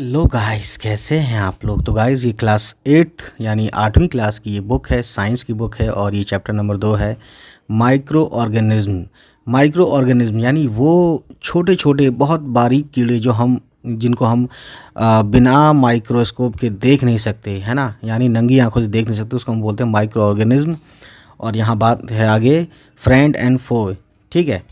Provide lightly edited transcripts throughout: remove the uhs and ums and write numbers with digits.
Hello guys, कैसे हैं आप लोग। तो गाइस, ये क्लास 8 यानी 8वीं क्लास की ये बुक है, साइंस की बुक है और ये चैप्टर नंबर 2 है माइक्रो ऑर्गेनिज्म। माइक्रो ऑर्गेनिज्म यानी वो छोटे छोटे बहुत बारीक कीड़े जो हम जिनको हम बिना माइक्रोस्कोप के देख नहीं सकते, है ना, यानी नंगी आंखों से देख नहीं सकते, उसको हम बोलते हैं माइक्रो ऑर्गेनिज्म। और यहाँ बात है आगे फ्रेंड एंड फो, ठीक है।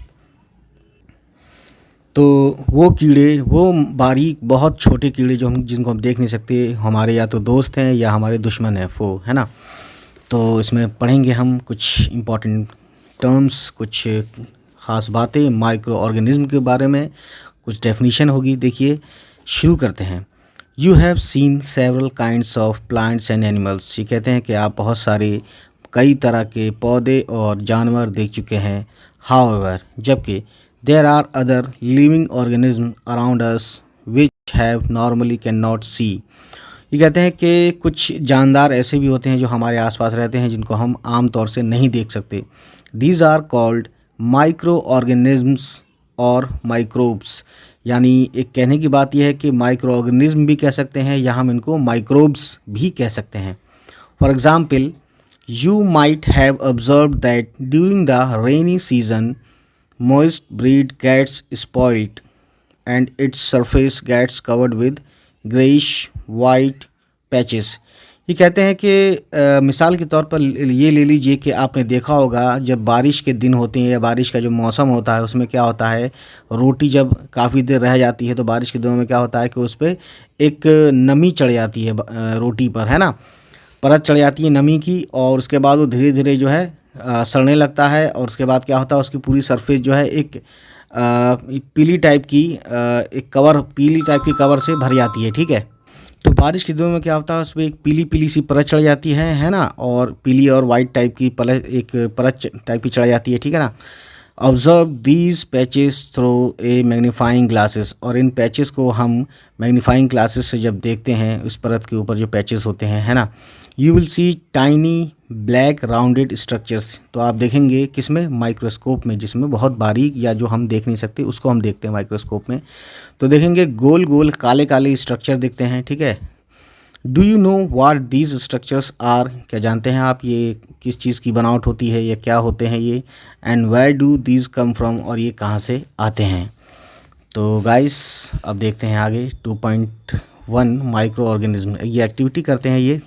तो वो कीड़े, वो बारीक बहुत छोटे कीड़े जो हम जिनको हम देख नहीं सकते, हमारे या तो दोस्त हैं या हमारे दुश्मन हैं, वो, है ना। तो इसमें पढ़ेंगे हम कुछ इम्पॉर्टेंट टर्म्स, कुछ ख़ास बातें माइक्रो ऑर्गेनिज्म के बारे में, कुछ डेफिनेशन होगी। देखिए, शुरू करते हैं। You have seen several kinds of plants and animals. ये कहते हैं कि आप बहुत सारे कई तरह के पौधे और जानवर देख चुके हैं। हाउएवर, जबकि there are other living organism around us which have normally can not see. ये कहते हैं कि कुछ जानदार ऐसे भी होते हैं जो हमारे आसपास रहते हैं जिनको हम आम तौर से नहीं देख सकते। These are called micro organisms और माइक्रोब्स। यानी एक कहने की बात यह है कि माइक्रो ऑर्गेनिज्म भी कह सकते हैं या हम इनको माइक्रोब्स भी कह सकते हैं। For example, you might have observed that during the rainy season, moist bread gets spoiled and its surface gets covered with grayish white patches. ये कहते हैं कि मिसाल के तौर पर ये ले लीजिए कि आपने देखा होगा जब बारिश के दिन होते हैं या बारिश का जो मौसम होता है उसमें क्या होता है, रोटी जब काफ़ी देर रह जाती है तो बारिश के दिनों में क्या होता है कि उस पर एक नमी चढ़ जाती है, रोटी पर, है ना, परत चढ़ जाती है नमी की, और उसके बाद वो धीरे धीरे जो है सड़ने लगता है। और उसके बाद क्या होता है, उसकी पूरी सरफेस जो है एक पीली टाइप की पीली टाइप की कवर से भर जाती है, ठीक है। तो बारिश के दिनों में क्या होता है, उसमें एक पीली पीली सी परत चढ़ जाती है ना, और पीली और वाइट टाइप की परत टाइप की चढ़ जाती है, ठीक है ना। Observe these patches through a magnifying glasses. और इन पैचेस को हम मैग्नीफाइंग ग्लासेस से जब देखते हैं, उस परत के ऊपर जो पैचेस होते हैं, है ना, you will see tiny black rounded structures. तो आप देखेंगे किसमें, माइक्रोस्कोप में, जिसमें बहुत बारीक या जो हम देख नहीं सकते उसको हम देखते हैं माइक्रोस्कोप में। तो देखेंगे गोल गोल काले काले स्ट्रक्चर दिखते हैं, ठीक है। Do you know what these structures are. क्या जानते हैं आप ये किस चीज़ की बनावट होती है या क्या होते हैं ये। And where do these come from, और ये कहाँ से आते हैं। तो गाइस, अब देखते हैं आगे 2.1 माइक्रो ऑर्गेनिज्म। ये एक्टिविटी करते हैं, ये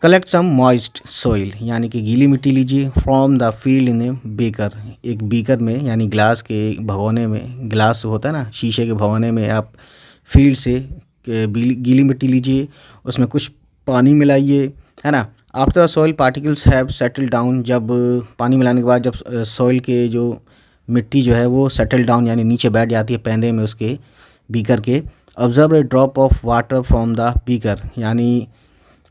कलेक्ट सम मॉइस्ट सोइल, यानी कि गीली मिट्टी लीजिए, from the field in A baker. एक बीकर में यानी ग्लास के भगोने में, ग्लास होता है ना, शीशे के भगोने में आप फील्ड से गीली मिट्टी लीजिए, उसमें कुछ पानी मिलाइए, है ना। After the soil particles have settle down. जब पानी मिलाने के बाद जब सॉइल के जो मिट्टी जो है वो सेटल डाउन यानी नीचे बैठ जाती है पैंदे में उसके बीकर के, observe a drop of water from the beaker. यानी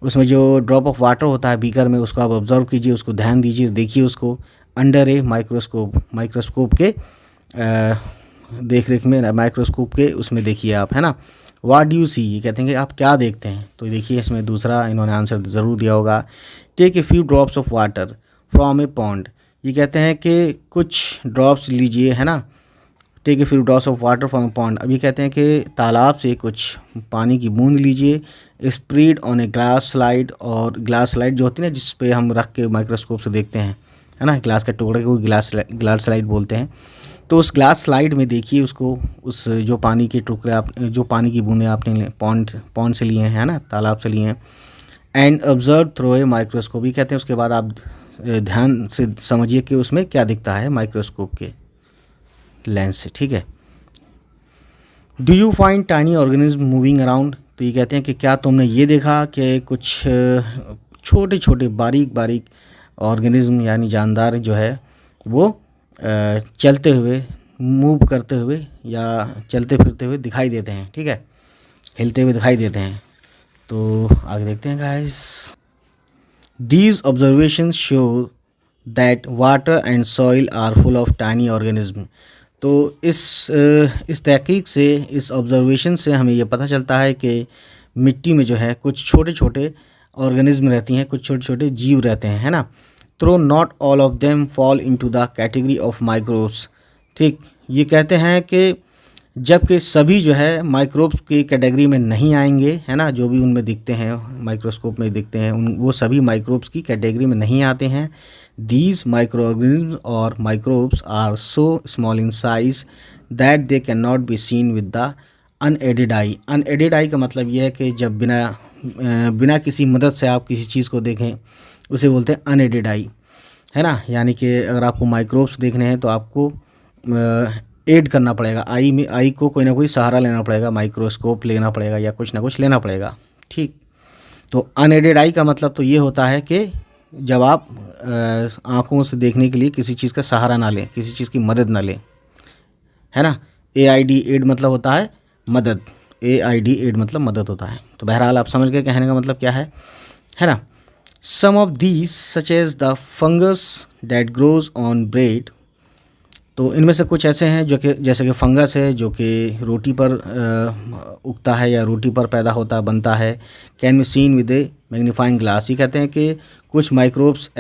उसमें जो ड्रॉप ऑफ वाटर होता है बीकर में, उसको आप ऑब्जर्व कीजिए, उसको ध्यान दीजिए, देखिए उसको अंडर ए माइक्रोस्कोप के देख रेख में, माइक्रोस्कोप के उसमें देखिए आप, है ना। व्हाट डू यू सी, ये कहते हैं कि आप क्या देखते हैं। तो देखिए इसमें दूसरा इन्होंने आंसर ज़रूर दिया होगा, take a few drops of water from a pond. ये कहते हैं कि कुछ ड्रॉप्स लीजिए, है ना, take a few drops of water from a pond. अभी कहते हैं कि तालाब से कुछ पानी की बूंद लीजिए, spread on a glass slide. और ग्लास स्लाइड जो होती है ना, जिस पे हम रख के माइक्रोस्कोप से देखते हैं, है ना, ग्लास के टुकड़े को ग्लास स्लाइड बोलते हैं। तो उस ग्लास स्लाइड में देखिए उसको, उस जो पानी के टुकड़े आप, जो पानी की बूंदें आपने पॉन्ड से लिए हैं, है ना, तालाब से लिए हैं। And observe through a microscope. ये कहते हैं उसके बाद आप ध्यान से समझिए कि उसमें क्या दिखता है माइक्रोस्कोप के लेंस से, ठीक है। Do you find tiny organism moving around. तो ये कहते हैं कि क्या तुमने ये देखा कि कुछ छोटे छोटे बारीक बारीक ऑर्गेनिज्म यानी जानदार जो है वो चलते हुए, मूव करते हुए या चलते फिरते हुए दिखाई देते हैं, ठीक है, हिलते हुए दिखाई देते हैं। तो आगे देखते हैं guys. These observations show that water and soil are full of tiny organism. तो इस तहकीक से, इस ऑब्जर्वेशन से हमें यह पता चलता है कि मिट्टी में जो है कुछ छोटे छोटे ऑर्गेनिज्म रहती हैं, कुछ छोटे छोटे जीव रहते हैं, है ना। Though not all of them fall into the category of microbes. ठीक, ये कहते हैं कि जबकि सभी जो है माइक्रोब्स की कैटेगरी में नहीं आएंगे, है ना। जो भी उनमें दिखते हैं, माइक्रोस्कोप में दिखते हैं, वो सभी माइक्रोब्स की कैटेगरी में नहीं आते हैं। दीज माइक्रो ऑर्गेनिज्म और microbes are so small in size that they can not be seen with the unaided eye. Unaided eye का मतलब ये है कि जब बिना किसी मदद से आप किसी चीज़ को देखें, उसे बोलते हैं अनएडेड आई, है ना। यानी कि अगर आपको माइक्रोब्स देखने हैं तो आपको ऐड करना पड़ेगा, आई को कोई ना कोई सहारा लेना पड़ेगा, माइक्रोस्कोप लेना पड़ेगा या कुछ ना कुछ लेना पड़ेगा, ठीक। तो अनएडेड आई का मतलब तो ये होता है कि जब आप आँखों से देखने के लिए किसी चीज़ का सहारा ना लें, किसी चीज़ की मदद ना लें, है ना। AID एड मतलब होता है मदद, AID एड मतलब मदद होता है। तो बहरहाल आप समझ गए कहने का मतलब क्या है ना। Some of these such as the fungus that grows on bread. तो इनमें से कुछ ऐसे हैं जो कि जैसे कि फंगस है जो कि रोटी पर उगता है या रोटी पर पैदा होता बनता है। Can be seen with A magnifying glass. ये कहते हैं कि कुछ माइक्रोब्स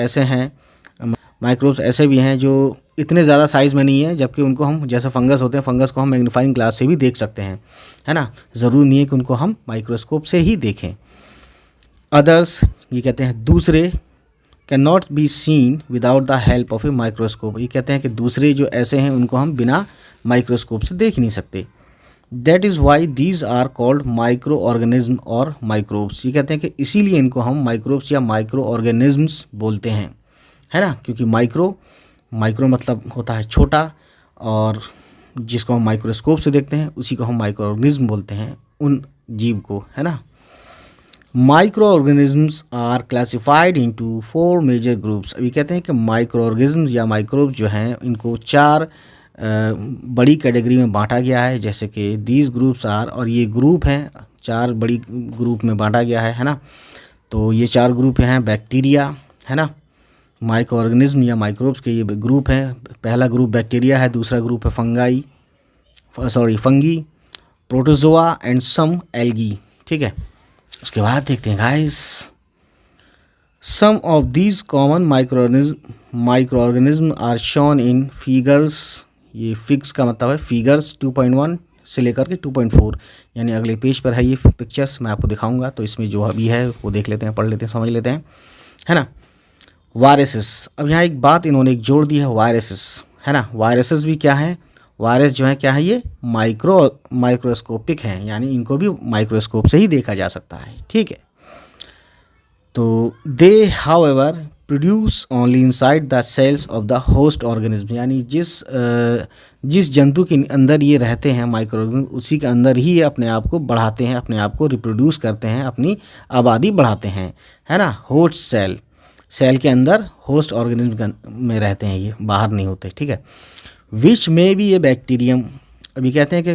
ऐसे भी हैं जो इतने ज़्यादा साइज़ में नहीं है, जबकि उनको हम, जैसे फंगस होते हैं, फंगस को हम मैग्नीफाइंग ग्लास से भी देख सकते हैं, है ना। ज़रूरी नहीं है कि उनको हम माइक्रोस्कोप से ही देखें। अदर्स, ये कहते हैं दूसरे, can not be scene without the help of a microscope. ये कहते हैं कि दूसरे जो ऐसे हैं उनको हम बिना माइक्रोस्कोप से देख नहीं सकते। That is why these are called micro organism और माइक्रोब्स। ये कहते हैं कि इसीलिए इनको हम माइक्रोब्स या माइक्रो ऑर्गेनिज्म्स बोलते हैं, है ना। क्योंकि माइक्रो मतलब होता है छोटा, और जिसको हम माइक्रोस्कोप से देखते हैं उसी को हम माइक्रो ऑर्गेनिज्म बोलते हैं, उन जीव को, है ना। Micro organisms are classified into 4 major groups. अभी कहते हैं कि माइक्रो ऑर्गेनिजम्स या माइक्रोब्स जो हैं इनको 4 बड़ी कैटेगरी में बांटा गया है। जैसे कि दीज ग्रुप्स आर, और ये ग्रुप हैं 4 बड़ी ग्रुप में बांटा गया है ना। तो ये 4 ग्रुप हैं। बैक्टीरिया, है ना, माइक्रो ऑर्गेनिज्म या माइक्रोब्स के ये ग्रुप हैं। पहला ग्रुप बैक्टीरिया है, दूसरा ग्रुप है fungi, protozoa and some algae, ठीक है। उसके बाद देखते हैं guys, some of these common micro organism are shown in figures. ये फिग्स का मतलब है फिगर्स 2.1 से लेकर के 2.4, यानी अगले पेज पर है ये पिक्चर्स, मैं आपको दिखाऊंगा। तो इसमें जो अभी है वो देख लेते हैं, पढ़ लेते हैं, समझ लेते हैं, है ना। वायरसेस, अब यहाँ एक बात इन्होंने एक जोड़ दी है, वायरसेस, है ना। वायरसेस भी क्या है, वायरस जो है क्या है, ये माइक्रोस्कोपिक हैं, यानी इनको भी माइक्रोस्कोप से ही देखा जा सकता है, ठीक है। तो they however produce only inside the cells of the host organism, यानी जिस जंतु के अंदर ये रहते हैं माइक्रो ऑर्गेनिज्म, उसी के अंदर ही ये अपने आप को बढ़ाते हैं, अपने आप को रिप्रोड्यूस करते हैं, अपनी आबादी बढ़ाते हैं, है ना। होस्ट सेल के अंदर होस्ट ऑर्गेनिज्म में रहते हैं, ये बाहर नहीं होते, ठीक है। विच में भी ये बैक्टीरियम, अभी कहते हैं कि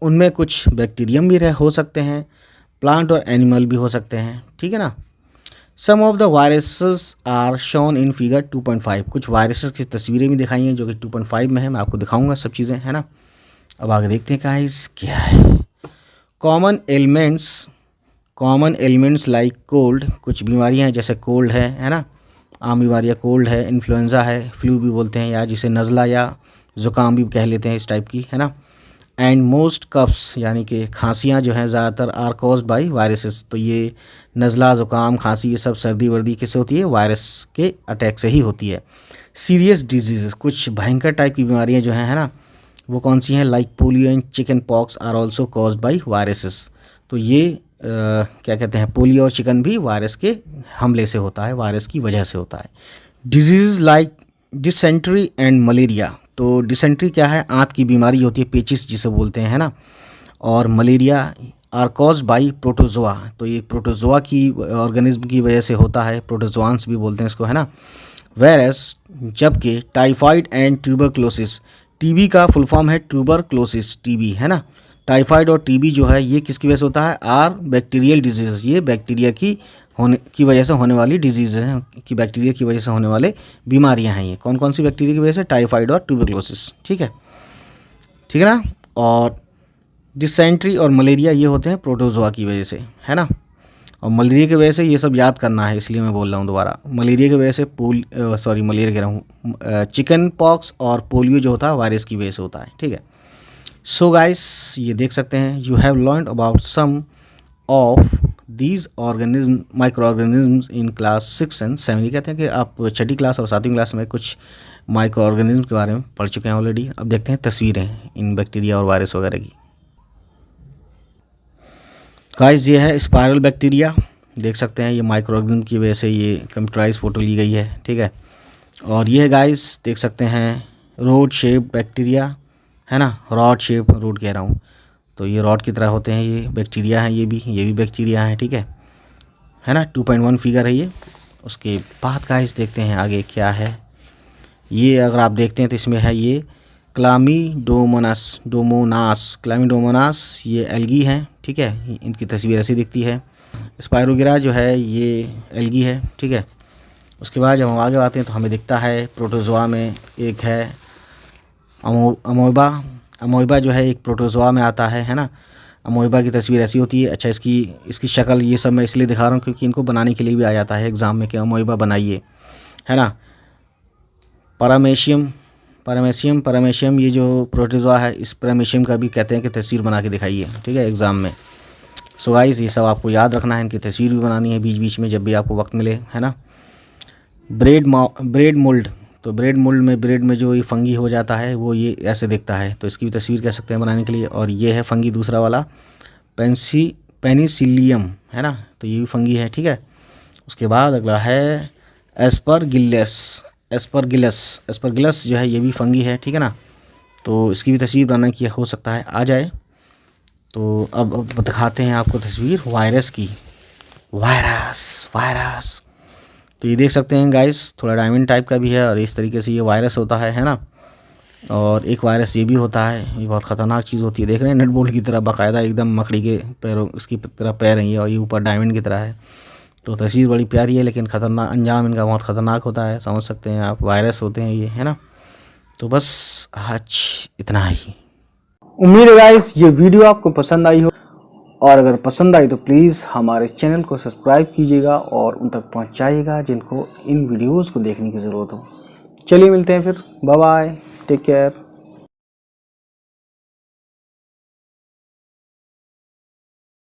उनमें कुछ बैक्टीरियम भी हो सकते हैं, प्लांट और एनिमल भी हो सकते हैं, ठीक है ना। Some of the viruses are shown in figure 2.5, कुछ वायरसेस की तस्वीरें भी दिखाई हैं जो कि 2.5 में है, मैं आपको दिखाऊंगा सब चीज़ें, है ना। अब आगे देखते हैं गाइस क्या है। कॉमन एलिमेंट्स लाइक कोल्ड, कुछ बीमारियां हैं जैसे कोल्ड है ना, आम बीमारियाँ कोल्ड है, इन्फ्लुएंज़ा है, फ्लू भी बोलते हैं, या जिसे नज़ला या ज़ुकाम भी कह लेते हैं, इस टाइप की, है ना। एंड मोस्ट कफ्स, यानी कि खांसियाँ जो हैं ज़्यादातर आर कॉज्ड बाय वायरसेस। तो ये नज़ला, ज़ुकाम, खांसी, ये सब सर्दी वर्दी किससे होती है, वायरस के अटैक से ही होती है। सीरियस डिजीज़, कुछ भयंकर टाइप की बीमारियाँ जो हैं, है ना, वो कौन सी हैं, like polio and chicken pox are also caused by viruses. तो ये क्या कहते हैं, पोलियो और चिकन भी वायरस के हमले से होता है, वायरस की वजह से होता है। Disease like dysentery and malaria, तो डिसेंट्री क्या है, आंत की बीमारी होती है, पेचिस जिसे बोलते हैं, है ना, और malaria are caused by protozoa, तो ये प्रोटोजोआ की ऑर्गेनिज्म की वजह से होता है, प्रोटोजोआंस भी बोलते हैं इसको, है ना। वेरस, जबकि टाइफाइड एंड ट्यूबरक्लोसिस, टीबी का फुल फॉर्म है ट्यूबरक्लोसिस, टीबी, है ना। टाइफाइड और टीबी जो है ये किसकी वजह से होता है, आर बैक्टीरियल डिजीज़, ये बैक्टीरिया की वजह से होने वाली डिजीज़ हैं, कि बैक्टीरिया की वजह से होने वाले बीमारियां हैं। ये कौन कौन सी बैक्टीरिया की वजह से, टाइफाइड और ट्यूबरक्लोसिस, ठीक है ना। और डिसेंट्री और मलेरिया ये होते हैं प्रोटोजोआ की वजह से, है ना। और मलेरिया की वजह से ये सब याद करना है, इसलिए मैं बोल रहा हूँ दोबारा। मलेरिया की वजह से मलेरिया कह रहा हूँ, चिकन पॉक्स और पोलियो जो होता है वायरस की वजह से होता है, ठीक है। सो गाइस, ये देख सकते हैं, you have learned about some of these organism micro organisms in class 6 and 7। ये कहते हैं कि आप छठी क्लास और 7वीं क्लास में कुछ माइक्रो ऑर्गेनिज्म के बारे में पढ़ चुके हैं ऑलरेडी। अब देखते हैं तस्वीरें इन बैक्टीरिया और वायरस वगैरह की। गाइस, ये है स्पाइरल बैक्टीरिया, देख सकते हैं, ये माइक्रो ऑर्गेनिज्म की वजह से ये कंप्यूटराइज फ़ोटो ली गई है, ठीक है। और ये है गाइस, देख सकते हैं, रोड शेप बैक्टीरिया, है ना, रॉड शेप, रोड कह रहा हूँ, तो ये रॉड की तरह होते हैं, ये बैक्टीरिया हैं, ये भी बैक्टीरिया हैं, ठीक है ना। 2.1 फिगर है ये। उसके बाद गाइस देखते हैं आगे क्या है। ये अगर आप देखते हैं तो इसमें है ये क्लामीडोमोनास, ये एल्गी हैं, ठीक है। इनकी तस्वीर ऐसी दिखती है। स्पाइरोगिरा जो है ये एल्गी है, ठीक है। उसके बाद जब हम आगे आते हैं तो हमें दिखता है प्रोटोजोआ में एक है अमोइबा जो है एक प्रोटोजोआ में आता है ना। अमोइबा की तस्वीर ऐसी होती है। अच्छा, इसकी शक्ल ये सब मैं इसलिए दिखा रहा हूँ क्योंकि इनको बनाने के लिए भी आ जाता है एग्ज़ाम में कि अमोइबा बनाइए, है ना। पैरामेशियम ये जो प्रोटोजोआ है, इस पैरामेशियम का भी कहते हैं कि तस्वीर बना के दिखाइए, ठीक है, एग्ज़ाम में। सो गाइस, ये सब आपको याद रखना है, इनकी तस्वीर भी बनानी है बीच बीच में जब भी आपको वक्त मिले, है ना। ब्रेड मोल्ड, तो ब्रेड में जो ये फंगी हो जाता है वो ये ऐसे दिखता है, तो इसकी भी तस्वीर कह सकते हैं बनाने के लिए। और ये है फंगी दूसरा वाला पेनिसिलियम, है ना, तो ये भी फंगी है, ठीक है। उसके बाद अगला है एस्परगिलस जो है ये भी फंगी है, ठीक है ना। तो इसकी भी तस्वीर बनाना की हो सकता है आ जाए। तो अब दिखाते हैं आपको तस्वीर वायरस की। वायरस तो ये देख सकते हैं गाइस, थोड़ा डायमंड टाइप का भी है और इस तरीके से ये वायरस होता है ना। और एक वायरस ये भी होता है, ये बहुत ख़तरनाक चीज़ होती है। देख रहे हैं, नट बोल्ट की तरह बाकायदा एकदम मकड़ी के पैरों उसकी तरह पैर हैं ये, और ये ऊपर डायमंड की तरह है। तो तस्वीर बड़ी प्यारी है लेकिन ख़तरनाक, अंजाम इनका बहुत ख़तरनाक होता है, समझ सकते हैं आप। वायरस होते हैं ये, है ना। तो बस आज इतना ही। उम्मीद है गाइस ये वीडियो आपको पसंद आई हो, और अगर पसंद आई तो प्लीज़ हमारे चैनल को सब्सक्राइब कीजिएगा और उन तक पहुंचाइएगा जिनको इन वीडियोस को देखने की ज़रूरत हो। चलिए मिलते हैं फिर, बाय बाय, टेक केयर।